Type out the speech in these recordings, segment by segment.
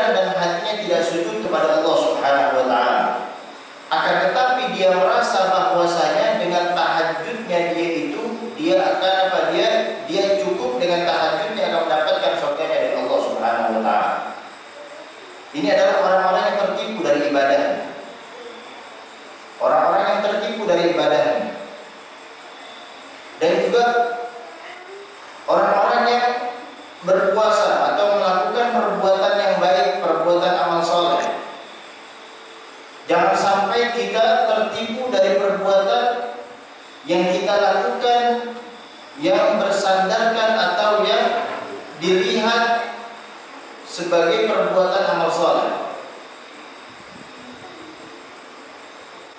pikiran dan hatinya tidak sujud kepada Allah Subhanahu wa taala. Akan tetapi dia merasa bahwasanya dengan tahajudnya dia itu dia akan dia cukup dengan tahajudnya akan mendapatkan surganya dari Allah Subhanahu wa taala. Ini adalah orang-orang yang tertipu dari ibadah. Orang-orang yang tertipu dari ibadah. Dan juga orang-orang yang berpuasa atau melakukan perbuatan yang baik, perbuatan amal soleh. Jangan sampai kita tertipu dari perbuatan yang kita lakukan yang bersandarkan atau yang dilihat sebagai perbuatan amal soleh.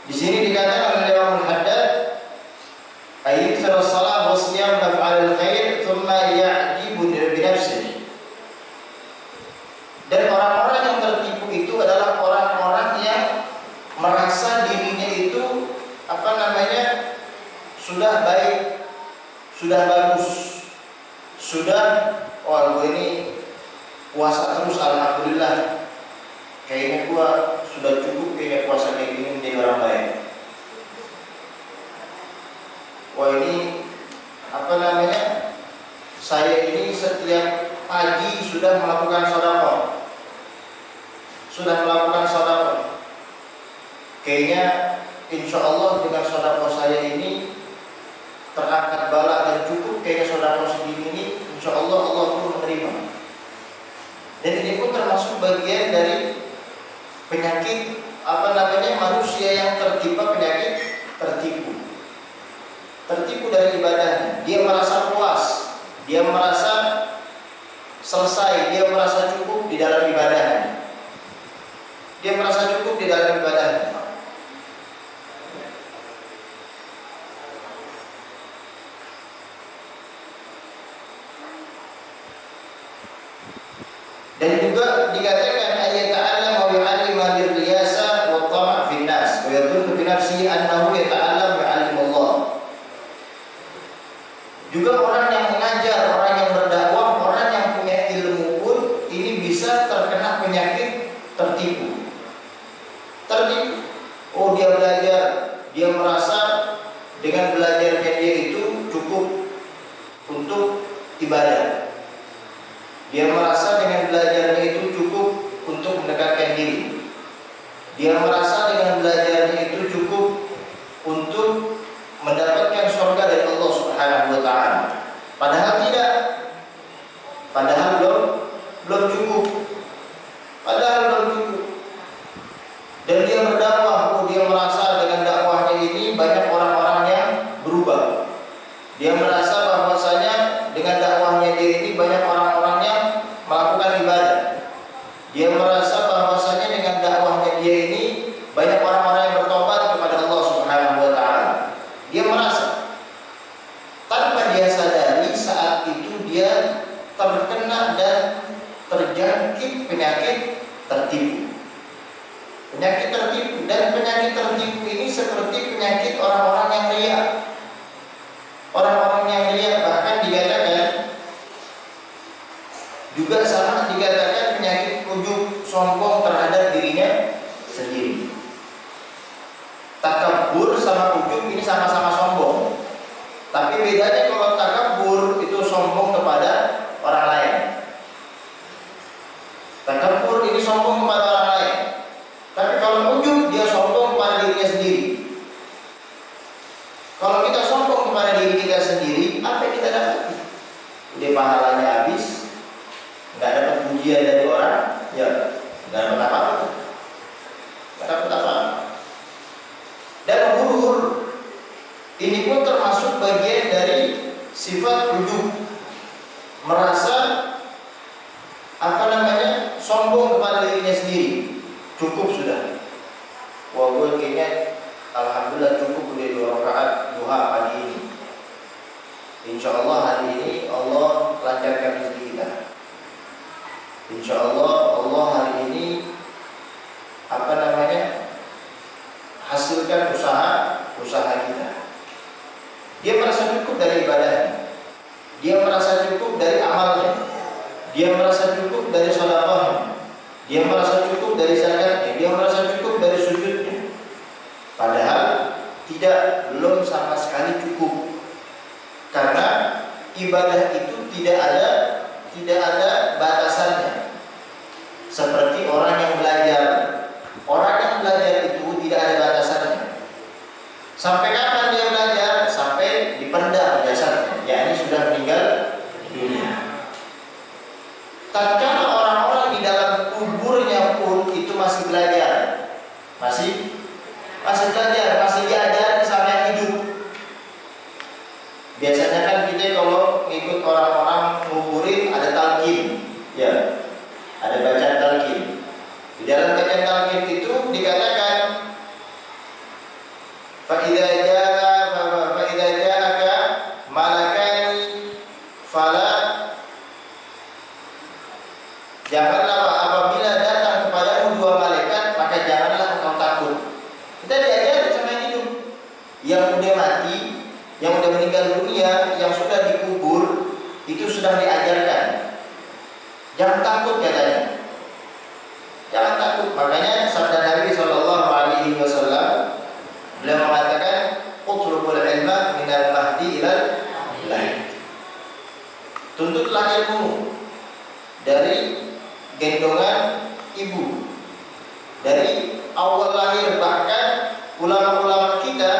Di sini dikatakan oleh Imam Al-Haddad, ayat salat wa siyam maf'alul khair thumma ya'jibu bi nafsihi. Dan orang-orang yang tertipu itu adalah orang-orang yang merasa dirinya itu sudah baik, sudah bagus, sudah gue ini puasa terus alhamdulillah. Kayaknya gue sudah cukup kayaknya puasa kayak gini menjadi orang baik. Wah ini saya ini setiap pagi sudah melakukan sedekah. Kayaknya insya Allah dengan sedekah saya ini terangkat bala dan cukup kayaknya sedekah segini ini insya Allah Allah pun menerima. Dan ini pun termasuk bagian dari penyakit manusia yang tertimpa penyakit tertipu dari ibadahnya. Dia merasa puas, dia merasa selesai, dia merasa cukup di dalam ibadahnya. Dan juga dikatakan ayat ta'ala wa yu'allimu bil riyasa wa tama' fi nas wa yadhunnu bi nafsihi annahu yata'allam bi'ilmillah. Juga orang yang mengajar, orang yang berdakwah, orang yang punya ilmu pun ini bisa terkena penyakit tertipu. Oh dia belajar, dia merasa dengan belajarnya dia itu cukup untuk ibadah. Dia merasa dengan belajarnya itu cukup untuk mendekatkan diri. Dia merasa dengan belajarnya itu cukup untuk mendapatkan surga dari Allah Subhanahu wa taala. Padahal tidak. Padahal belum cukup. Dan dia berdakwah, dia merasa dengan dakwahnya ini banyak orang-orang yang berubah. Dia merasa bahwasanya dengan dakwahnya dia ini banyak orang-orang yang melakukan ibadah. Dia merasa bahwasanya dengan dakwahnya dia ini banyak orang-orang yang bertobat kepada Allah Subhanahu wa taala. Dia merasa tanpa dia sadari saat itu dia terkena dan terjangkit penyakit tertipu. Dan penyakit tertipu ini seperti penyakit orang-orang yang riya. Orang-orang yang riya bahkan dikatakan juga sama dikatakan penyakit ujub, sombong terhadap dirinya sendiri. Takabur sama ujub ini sama-sama sombong. Tapi bedanya kalau takabur itu sombong kepada orang lain. Takabur ini sombong kepada orang lain. Tapi kalau ujub dia sombong kepada dirinya sendiri. Kalau kita sombong kepada diri kita sendiri, apa yang kita dapat? Udah pahalanya habis, nggak dapat pujian dari orang, ya nggak dapat apa-apa. Dan ghurur ini pun termasuk bagian dari sifat ujub, merasa sombong kepada dirinya sendiri. Cukup sudah. Wah gue kayaknya alhamdulillah cukup udah 2 rakaat duha pagi ini. Insya Allah hari ini Allah lancarkan rezeki kita. Insya Allah hari ini hasilkan usaha kita. Dia merasa cukup dari ibadahnya. Dia merasa cukup dari amalnya. Dia merasa cukup dari sedekahnya. dia merasa cukup dari zakatnya, dia merasa cukup dari sujudnya. Padahal belum sama sekali cukup. Karena ibadah itu tidak ada batasannya. Seperti orang yang belajar. Orang yang belajar itu tidak ada batasannya. Sampai kapan dia belajar? Sampai dipendam jasadnya, yakni sudah meninggal dunia. Tatkala orang-orang di dalam kuburnya pun itu masih belajar, masih belajar, masih diajar sampai hidup. Biasanya kan kita kalau ikut orang-orang nguburin ada talqin, ya, ada bacaan talqin. Di dalam bacaan talqin itu dikatakan, fa idza ja'aka malakani fala, janganlah apabila datang kepadamu dua malaikat maka janganlah engkau takut. Kita diajar sama yang hidup, yang udah mati, yang udah meninggal dunia, yang sudah dikubur, itu sudah diajarkan. Jangan takut katanya. Jangan takut. Makanya sabda Nabi sallallahu alaihi wasallam, beliau mengatakan, "Utlubul ilma minal mahdi ilal lahid." Tuntutlah ilmu dari gendongan ibu, dari awal lahir. Bahkan ulama-ulama kita,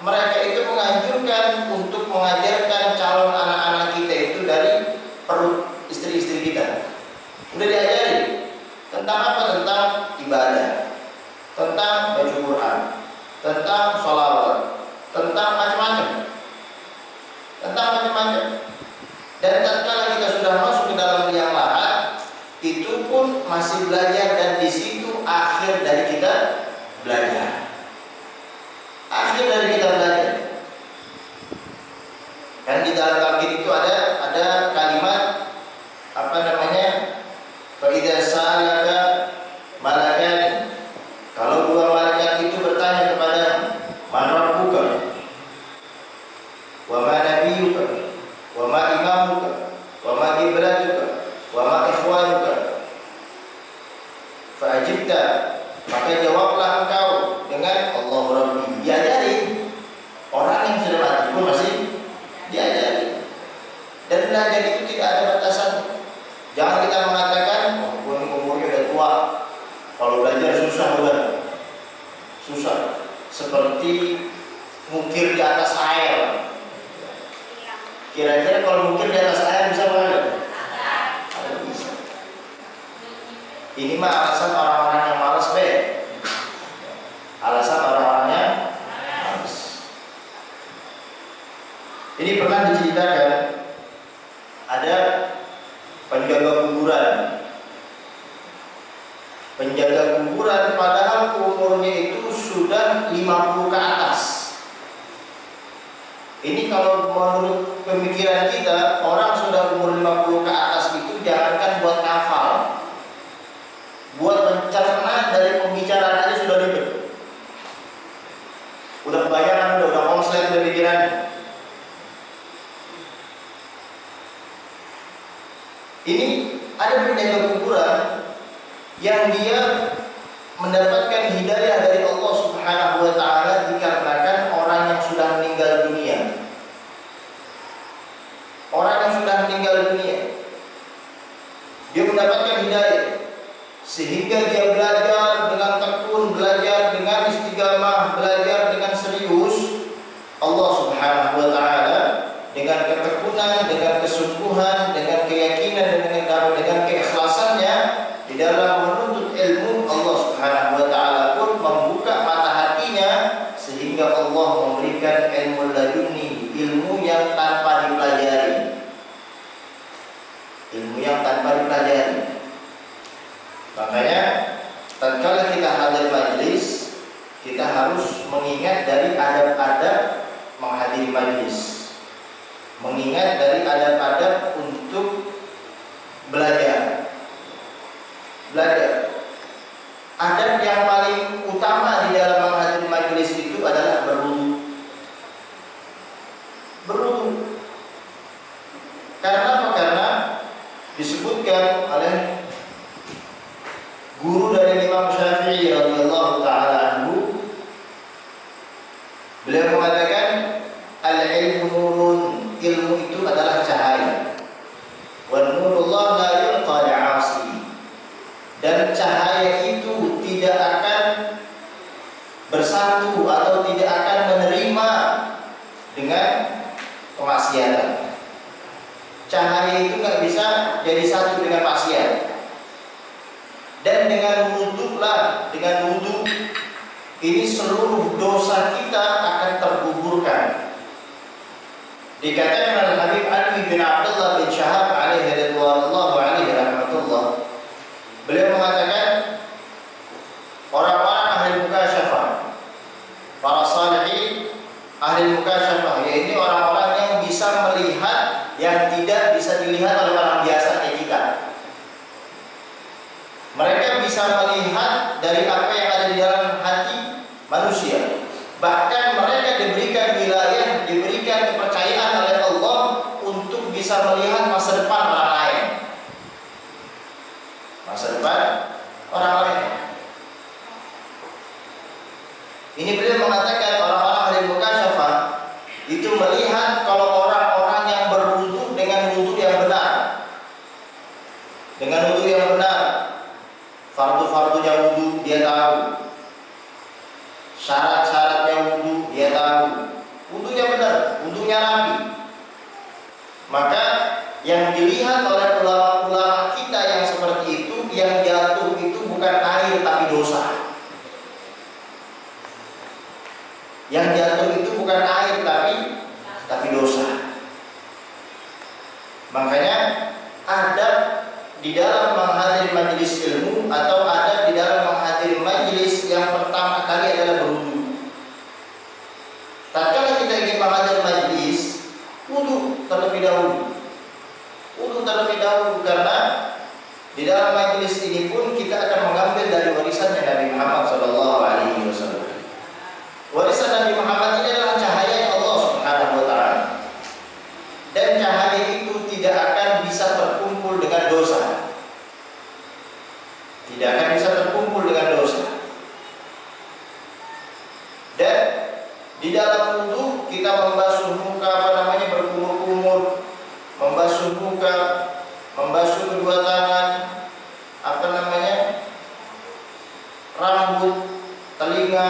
mereka itu menganjurkan untuk mengajarkan calon anak-anak kita itu dari perut istri-istri kita. Udah diajari tentang apa? Tentang ibadah, tentang baca Quran, tentang sholawat, tentang macam-macam, Dan tatkala kita sudah masuk ke dalam liang lahat, itu pun masih belajar, dan di situ akhir dari kita belajar. Kan di dalam talqin itu ada kalimat apa namanya? Fa idza sa'alaka malakani. Kalau dua malaikat itu bertanya kepada man rabbuka wa ma nabiyyuka wa ma imamuka wa ma qiblatuka wa ma ikhwanuka fa ajibta, maka jawablah engkau dengan Allahu Rabbi. Diajari. Orang yang sudah mati pun masih diajari. Dan belajar itu tidak ada batasan. Jangan kita mengatakan, oh, gue umurnya udah tua, kalau belajar susah. Seperti mukir di atas air. Kira-kira kalau mukir di atas air bisa belajar? Tidak bisa. Ini mah alasan orang-orang yang malas, alasan orang-orangnya malas. Ini pernah diceritakan, ada penjaga kuburan, padahal umurnya itu sudah 50 ke atas. Ini kalau menurut pemikiran kita, orang sudah umur 50 ke atas itu jangankan buat ngafal, buat mencerna dari pembicaraan aja sudah ribet. Udah kebanyakan, udah konslet udah pikirannya. Ini ada penjaga kuburan yang dia mendapatkan hidayah dari Allah Subhanahu wa taala dikarenakan orang yang sudah meninggal dunia. Orang yang sudah meninggal dunia, dia mendapatkan hidayah sehingga dia belajar dengan tekun, belajar dengan istiqamah, belajar dengan serius. Allah Subhanahu wa taala dengan ketekunan, dengan kesungguhan, dengan keyakinan, dengan keikhlasannya di dalam menuntut ilmu, Allah Subhanahu wa taala pun membuka mata hatinya sehingga Allah memberikan ilmu laduni, ilmu yang tanpa dipelajari. Makanya tatkala kita hadir majlis, kita harus mengingat dari adab-adab menghadiri majlis, mengingat dari adab-adab untuk belajar. Adab yang paling utama di dalam menghadiri majlis itu adalah berwudu. Karena apa? Karena disebutkan oleh guru dari Imam Syafi'i radhiyallahu taala anhu, beliau mengatakan al-ilmu nurun, ilmu itu adalah cahaya. Wa nurullah la yulqa li'asi. Dan cahaya itu tidak akan bersatu atau tidak akan menerima dengan kemaksiatan. Cahaya itu nggak bisa jadi satu dengan maksiat. Dan dengan wudhulah, dengan wudhu ini seluruh dosa kita akan tergugurkan. Dikatakan oleh Habib Ali bin Abdullah bin Syahab alaihi ridwanullah alaihi rahmatullah, beliau mengatakan orang-orang ahli mukasyafah, para salihin ahli mukasyafah, yaitu orang-orang yang bisa melihat yang tidak bisa dilihat oleh orang biasa kayak kita. Mereka bisa melihat dari apa yang ada di dalam hati manusia. Bahkan mereka diberikan wilayah, diberikan kepercayaan oleh Allah untuk bisa melihat masa depan orang lain. Masa depan orang lain. Ini beliau mengatakan orang-orang ahli mukasyafah itu melihat kalau orang-orang yang berwudu dengan wudu yang benar. Dengan wudu yang benar. Fardu-fardunya wudu dia tahu. Syarat-syaratnya wudu dia tahu. Wudunya benar, wudunya rapi. Maka yang dilihat oleh ulama-ulama kita yang seperti itu, yang jatuh itu bukan air tapi dosa. Yang jatuh itu bukan air tapi dosa. Makanya adab di dalam menghadiri majelis ilmu atau adab di dalam menghadiri majelis yang pertama kali adalah berwudu. Tatkala kita ingin menghadiri majelis, wudu terlebih dahulu. Wudu terlebih dahulu karena di dalam majelis ini pun kita akan mengambil dari warisannya Nabi Muhammad SAW. Warisan Nabi Muhammad ini adalah cahaya Allah Subhanahu wa taala. Dan cahaya itu tidak akan bisa terkumpul dengan dosa. Tidak akan bisa terkumpul dengan dosa. Dan di dalam wudu kita membasuh muka berkumur-kumur, membasuh muka, membasuh kedua tangan, rambut, telinga,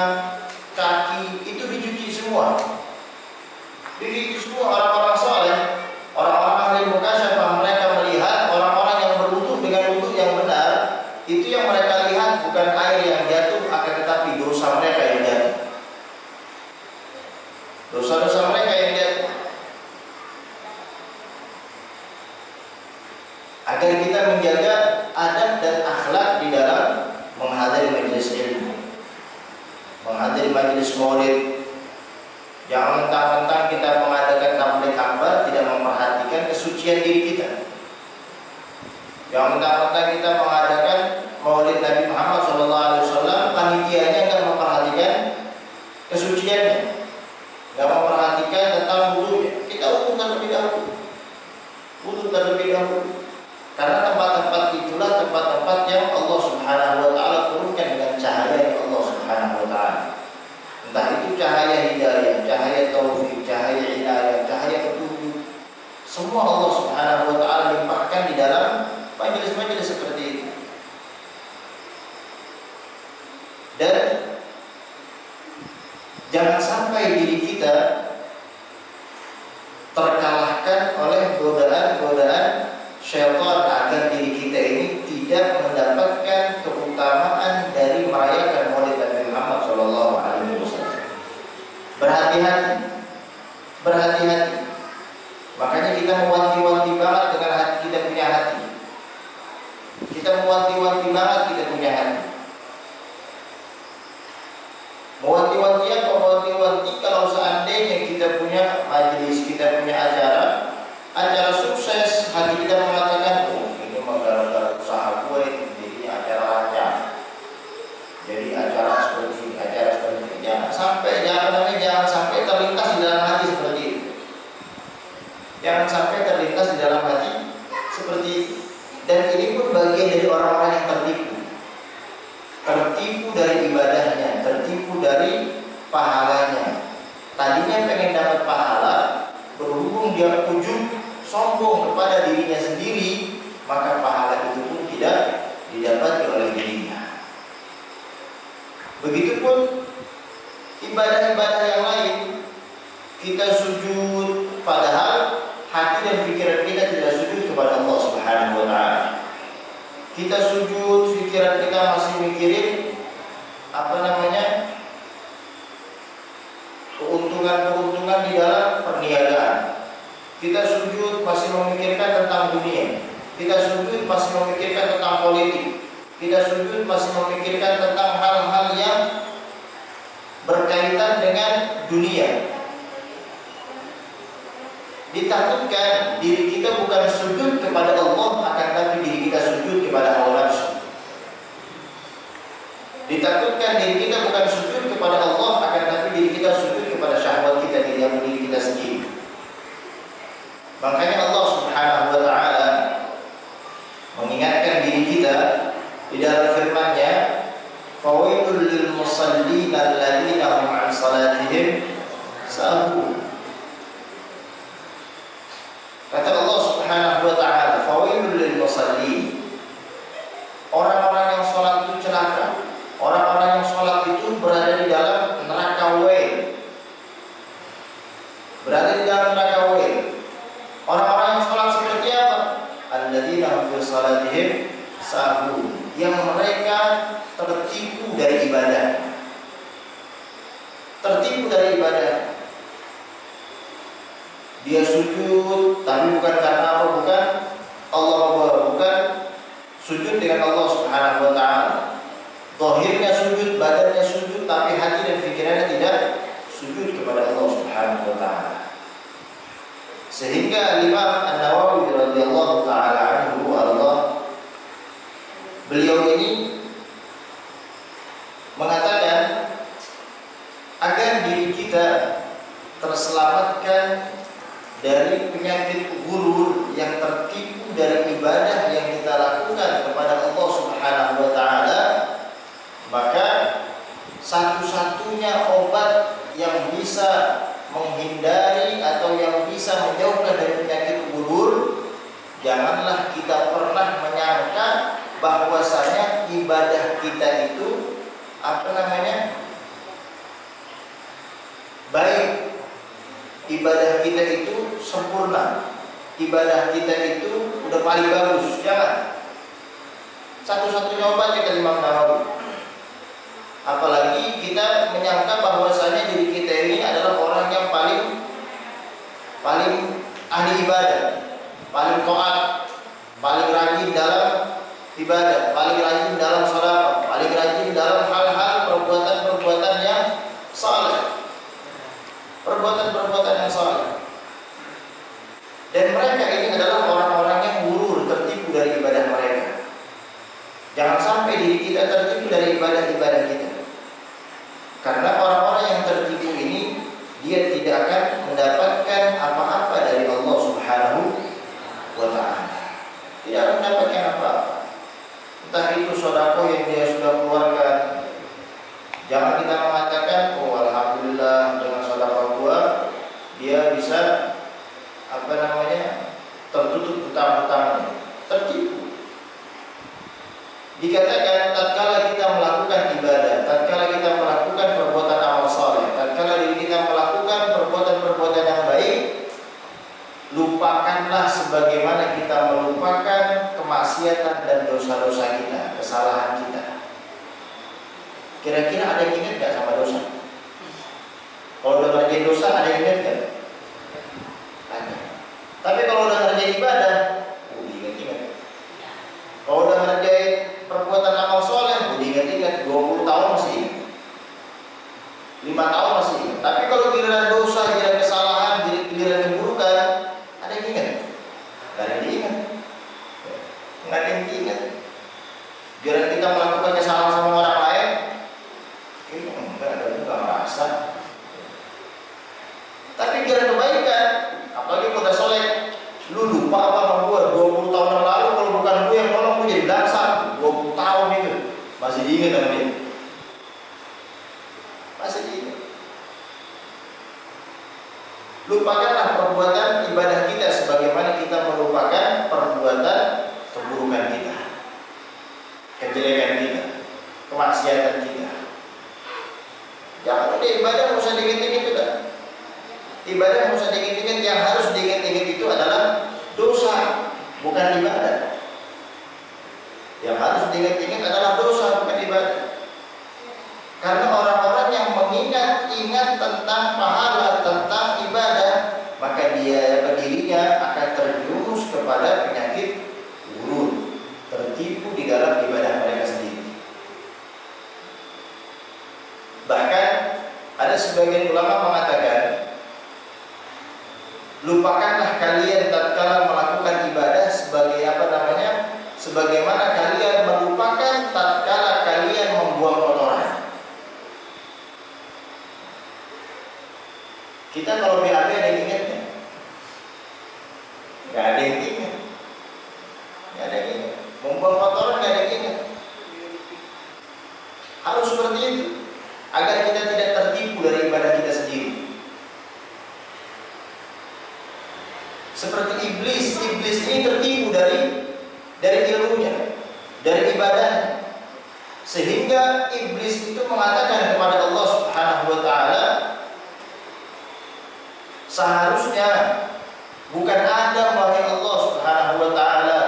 kaki itu dicuci semua. Dicuci semua. Orang-orang soleh, orang-orang ahli mukasyafah, mereka melihat orang-orang yang berwudu dengan wudu yang benar, itu yang mereka lihat bukan air yang jatuh, akan tetapi dosa mereka yang jatuh. Dosa-dosa mereka yang jatuh. Agar kita menjaga adab dan akhlak di dalam menghadiri majelis ilmu, menghadiri majelis maulid. Jangan mentang-mentang kita mengadakan tabligh akbar tidak memperhatikan kesucian diri kita. Jangan mentang-mentang kita mengadakan maulid Nabi Muhammad SAW, panitianya nggak memperhatikan kesuciannya, nggak memperhatikan tentang wudunya. Kita wudu terlebih dahulu, wudu terlebih dahulu. Karena tempat-tempat itulah tempat-tempat yang Allah Subhanahu wa taala turunkan dengan cahaya Allah Subhanahu wa taala. Entah itu cahaya hidayah, cahaya taufik, cahaya inayah, cahaya petunjuk. Semua Allah Subhanahu wa taala limpahkan di dalam majelis-majelis seperti itu. Dan jangan sampai diri kita terkalahkan oleh godaan-godaan syaitan agar diri kita ini tidak mendapatkan keutamaan dari merayakan maulid Nabi Muhammad SAW. Berhati-hati, berhati-hati. Makanya kita mewanti-wanti banget dengan hati kita punya hati. Kita mewanti-wanti banget kita punya hati. Mewanti-wanti apa? Mewanti-wanti kalau seandainya kita punya majelis, kita punya acara sukses, hati kita mengatakan, oh ini mah gara-gara usaha gue, jadi acara lancar. Jadi acara seperti ini, acara seperti ini. Jangan sampai terlintas di dalam hati seperti itu. Jangan sampai terlintas di dalam hati seperti itu. Dan ini pun bagian dari orang-orang yang tertipu. dari pahalanya. Tadinya pengen dapat pahala, berhubung dia ujub sombong kepada dirinya sendiri, maka pahala itu pun tidak didapati oleh dirinya. Begitupun ibadah-ibadah yang lain, kita sujud padahal hati dan pikiran kita tidak sujud kepada Allah Subhanahu wa taala. Kita sujud, pikiran kita masih mikirin keuntungan-keuntungan di dalam perniagaan. Kita sujud masih memikirkan tentang dunia. Kita sujud masih memikirkan tentang politik. Kita sujud masih memikirkan tentang hal-hal yang berkaitan dengan dunia. Ditakutkan diri kita bukan sujud kepada Allah, akan tapi diri kita sujud kepada hawa nafsu. Ditakutkan diri kita bukan sujud kepada Allah, akan tapi diri kita sujud kepada syahwat kita, diri kita sendiri. Makanya Allah Subhanahu wa taala mengingatkan diri kita di dalam firman-Nya, "Fawailul lil musallin alladziina hum 'an salatihim sahun." Kata Allah Subhanahu wa taala, "Fawailul lil musallin." Orang-orang yang salat itu celaka. Orang-orang yang salat itu berada di dalam neraka wail. Berada di dalam neraka wail. Orang-orang yang salat seperti apa? Alladziina hum fi salatihim sahun, yang mereka tertipu dari ibadah. Tertipu dari ibadah. Dia sujud, tapi bukan karena apa? Bukan Allah, bukan sujud dengan Allah Subhanahu wa taala. Zahirnya sujud, badannya sujud, tapi hati dan pikirannya tidak sujud kepada Allah Subhanahu wa taala. Sehingga Imam An-Nawawi radhiyallahu taala anhu beliau ini mengatakan agar diri kita terselamatkan dari penyakit ghurur yang tertipu dari ibadah yang kita lakukan kepada Allah Subhanahu wa taala, maka satu-satunya obat yang bisa menghindari atau yang bisa menjauhkan dari penyakit ghurur, janganlah kita pernah menyangka bahwasanya ibadah kita itu baik, ibadah kita itu sempurna, ibadah kita itu udah paling bagus. Jangan. Satu-satunya obat kata Imam Nawawi. Apalagi kita menyangka bahwasanya diri kita ini adalah orang yang paling ahli ibadah, paling taat, paling rajin dalam ibadah, paling rajin dalam salat, paling rajin dalam hal-hal perbuatan-perbuatan yang saleh. Perbuatan-perbuatan yang saleh. Dan mereka ini adalah orang-orang yang ghurur, tertipu dari ibadah mereka. Jangan sampai diri kita tertipu dari ibadah-ibadah kita. Karena orang-orang yang tertipu ini, dia tidak akan mendapatkan apa-apa dari Allah Subhanahu wa taala. Tidak akan mendapatkan apa-apa. Entah itu sedekah yang dia sudah keluarkan. Jangan kita mengatakan, "Oh, alhamdulillah dengan sedekah gua dia bisa tertutup hutang-hutangnya." Tertipu. Dikatakan tatkala kita melakukan ibadah, tatkala kita melakukan perbuatan amal saleh, tatkala diri kita melakukan perbuatan-perbuatan yang baik, lupakanlah sebagaimana kita melupakan kemaksiatan dan dosa-dosa kita, kesalahan kita. Kira-kira ada yang ingat gak sama dosa? Kalau udah ngerjain dosa, ada yang ingat gak? Ada. Tapi kalau udah ngerjain ibadah, ingat-ingat. Kalau udah ngerjain perbuatan amal soleh, ingat-ingat. 20 tahun masih ingat, 5 tahun masih ingat. Tapi kalau giliran dosa, giliran kesalahan, giliran keburukan, ada yang ingat? Gak ada yang ingat. Gak ada yang ingat. Giliran kita melakukan kesalahan sama orang lain, enggak ada juga merasa. Tapi giliran kebaikan, apalagi udah soleh, lu lupa apa sama gua 20 tahun yang lalu, kalau bukan gua yang nolong gua jadi dasar 20 tahun itu masih diingat sama dia, masih bukan ibadah. Yang harus diingat-ingat adalah dosa, bukan ibadah. Karena orang-orang yang mengingat-ingat tentang pahala, tentang ibadah, maka dirinya akan terjerumus kepada penyakit gurur, tertipu di dalam ibadah mereka sendiri. Bahkan ada sebagian ulama mengatakan, lupakanlah kalian tatkala melakukan ibadah sebagaimana kalian melupakan tatkala kalian membuang kotoran. Kita kalau BAB ada yang ingatnya? Gak ada yang ingat. Gak ada yang ingat. Membuang kotoran gak ada yang ingat. Harus seperti itu agar kita tidak tertipu dari ibadah kita sendiri. Seperti iblis ini tertipu dari ilmunya, dari ibadahnya, sehingga iblis itu mengatakan kepada Allah Subhanahu wa taala, seharusnya bukan Adam wahai Allah Subhanahu wa taala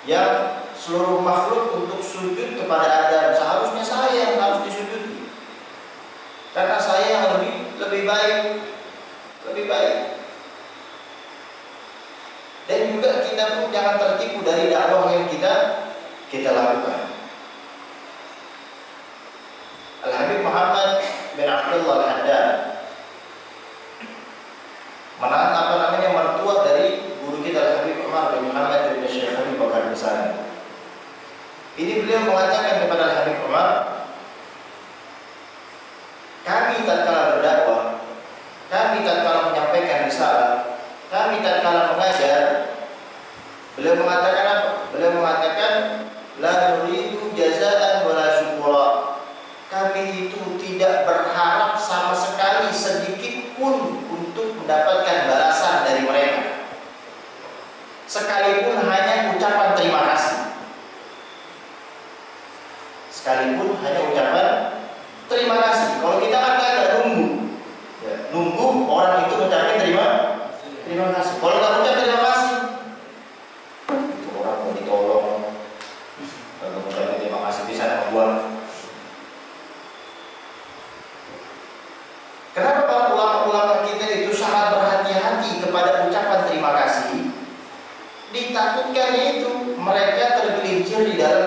yang seluruh makhluk untuk sujud kepada Adam, seharusnya saya yang harus disujudi. Karena saya yang lebih baik. Dan juga kita pun jangan tertipu dari dakwah yang kita lakukan. Al-Habib Muhammad bin Abdullah Al-Haddad, mertua dari guru kita Al-Habib Umar bin Muhammad bin Syekh Habib Bakar Besar. Ini beliau mengatakan kepada Al-Habib Umar, kami tatkala berdakwah, kami tatkala menyampaikan risalah, kami tatkala mengajar, beliau mengatakan apa? Beliau mengatakan, la nuridu jazaan wala syukura. Kami itu tidak berharap sama sekali sedikit pun untuk mendapatkan balasan dari mereka, sekalipun hanya ucapan terima kasih. Sekalipun hanya ucapan terima kasih. Kalau kita kan ada nunggu orang itu mengucapkan terima kasih. Kalau nggak ucap terima kasih, itu orang mau ditolong, kalau mengucapkan terima kasih bisa membuang. Kenapa para ulama-ulama kita itu sangat berhati-hati kepada ucapan terima kasih? Ditakutkan itu mereka tergelincir di dalam